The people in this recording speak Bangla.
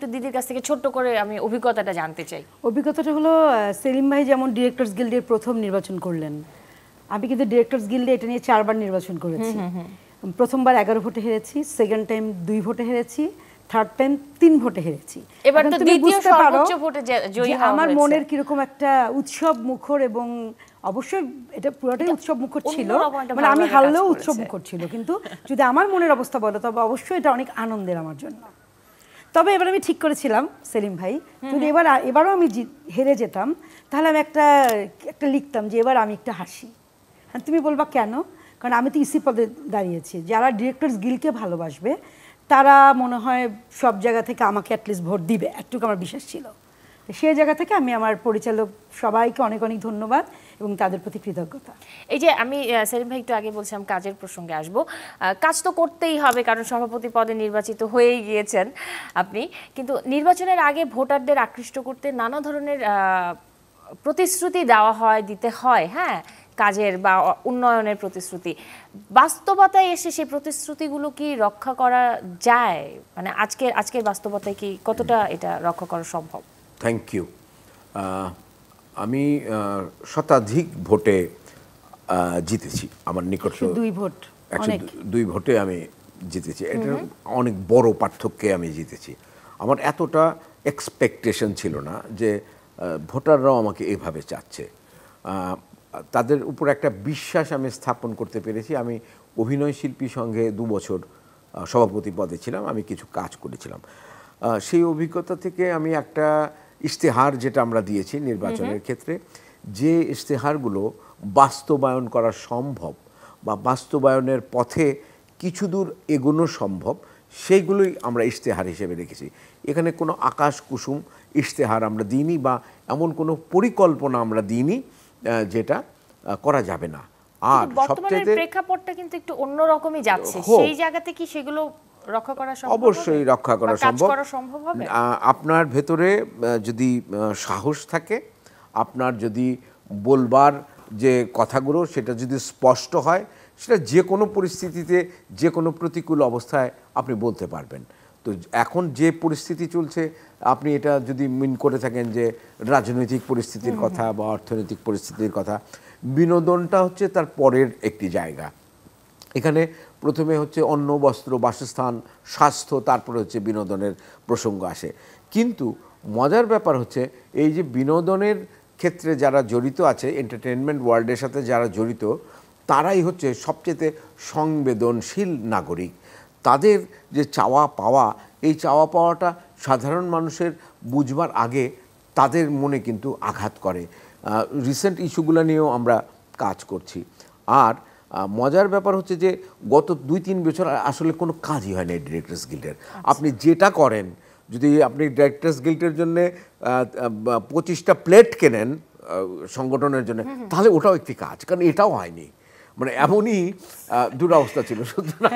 একটু দিদির কাছ থেকে ছোট্ট করে আমি অভিজ্ঞতাটা জানতে চাই। অভিজ্ঞতাটা হলো সেলিম ভাই যেমন ডিরেক্টরস গিল্ডের প্রথম নির্বাচন করলেন, আমি কিন্তু ডিরেক্টরস গিল্ডে এটা নিয়ে 4 বার নির্বাচন করেছি। প্রথমবার 11 ভোটে হেরেছি, সেকেন্ড টাইম 2 ভোটে হেরেছি, থার্ড টাইম 3 ভোটে হেরেছি। এবার তো দ্বিতীয় সর্বোচ্চ ভোটে জয়ী হওয়া আমার হয়েছে। মনের কিরকম একটা উৎসব মুখর, এবং অবশ্যই এটা পুরোটাই উৎসব মুখর ছিল, মানে আমি হারলেও উৎসব মুখর ছিল, কিন্তু যদি আমার মনের অবস্থা বলো তবে অবশ্যই এটা অনেক আনন্দের আমার জন্য। তবে এবার আমি ঠিক করেছিলাম সেলিম ভাই, যদি এবারও আমি হেরে যেতাম তাহলে আমি একটা লিখতাম যে এবার আমি একটা হাসি। হ্যাঁ, তুমি বলবা কেন? কারণ আমি তো ইসি পদে দাঁড়িয়েছি, যারা ডিরেক্টরস গিল্ডকে ভালোবাসবে তারা মনে হয় সব জায়গা থেকে আমাকে অ্যাটলিস্ট ভোট দিবে, একটুকু আমার বিশ্বাস ছিল। সেই জায়গা থেকে আমি আমার পরিচালক সবাইকে অনেক অনেক ধন্যবাদ এবং তাদের প্রতি কৃতজ্ঞতা। এই যে আমি সেলিম ভাই একটু আগে বলছিলাম কাজের প্রসঙ্গে আসবো, কাজ তো করতেই হবে কারণ সভাপতি পদে নির্বাচিত হয়েই গিয়েছেন আপনি, কিন্তু নির্বাচনের আগে ভোটারদের আকৃষ্ট করতে নানা ধরনের প্রতিশ্রুতি দেওয়া হয়, দিতে হয়, হ্যাঁ, কাজের বা উন্নয়নের প্রতিশ্রুতি। বাস্তবতায় এসে সেই প্রতিশ্রুতিগুলো কি রক্ষা করা যায়? মানে আজকের বাস্তবতায় কি কতটা এটা রক্ষা করা সম্ভব? Thank you. আমি শতাধিক ভোটে জিতেছি, আমার নিকট 2 ভোট, 102 ভোটে আমি জিতেছি। এটা অনেক বড় পার্থক্যে আমি জিতেছি। আমার এতটা এক্সপেকটেশন ছিল না যে ভোটাররাও আমাকে এভাবে চাচ্ছে। তাদের উপর একটা বিশ্বাস আমি স্থাপন করতে পেরেছি। আমি অভিনয় শিল্পী সংঘে 2 বছর সভাপতি পদে ছিলাম, আমি কিছু কাজ করেছিলাম। সেই অভিজ্ঞতা থেকে আমি একটা ইশতেহার যেটা আমরা দিয়েছি নির্বাচনের ক্ষেত্রে, যে ইশতেহারগুলো বাস্তবায়ন করা সম্ভব বা বাস্তবায়নের পথে কিছু দূর এগোনো সম্ভব, সেইগুলোই আমরা ইশতেহার হিসেবে রেখেছি। এখানে কোনো আকাশ কুসুম ইশতেহার আমরা দিইনি বা এমন কোনো পরিকল্পনা আমরা দিইনি যেটা করা যাবে না। আর বর্তমানের প্রেক্ষাপটটা কিন্তু একটু অন্যরকমই যাচ্ছে, সেই জায়গাতে কি সেগুলো রক্ষা করা সম্ভব? অবশ্যই রক্ষা করা সম্ভব হবে। আপনার ভেতরে যদি সাহস থাকে, আপনার যদি বলবার যে কথাগুলো সেটা যদি স্পষ্ট হয়, সেটা যে কোনো পরিস্থিতিতে যে কোনো প্রতিকূল অবস্থায় আপনি বলতে পারবেন। তো এখন যে পরিস্থিতি চলছে, আপনি এটা যদি মিন করে থাকেন যে রাজনৈতিক পরিস্থিতির কথা বা অর্থনৈতিক পরিস্থিতির কথা, বিনোদনটা হচ্ছে তার পরের একটি জায়গা। এখানে প্রথমে হচ্ছে অন্ন, বস্ত্র, বাসস্থান, স্বাস্থ্য, তারপরে হচ্ছে বিনোদনের প্রসঙ্গ আসে। কিন্তু মজার ব্যাপার হচ্ছে এই যে বিনোদনের ক্ষেত্রে যারা জড়িত আছে, এন্টারটেনমেন্ট ওয়ার্ল্ডের সাথে যারা জড়িত, তারাই হচ্ছে সবচেয়ে সংবেদনশীল নাগরিক। তাদের যে চাওয়া পাওয়া, এই চাওয়া পাওয়াটা সাধারণ মানুষের বুঝবার আগে তাদের মনে কিন্তু আঘাত করে। রিসেন্ট ইস্যুগুলো নিয়েও আমরা কাজ করছি। আর মজার ব্যাপার হচ্ছে যে গত 2-3 বছর আসলে কোনো কাজই হয় না ডিরেক্টরস গিল্ডের। আপনি যেটা করেন, যদি আপনি ডিরেক্টরস গিল্ডের জন্য 25টা প্লেট কেনেন সংগঠনের জন্য, তাহলে ওটাও একটি কাজ, কারণ এটাও হয়নি। মানে এমনই দুরবস্থা ছিল। সুতরাং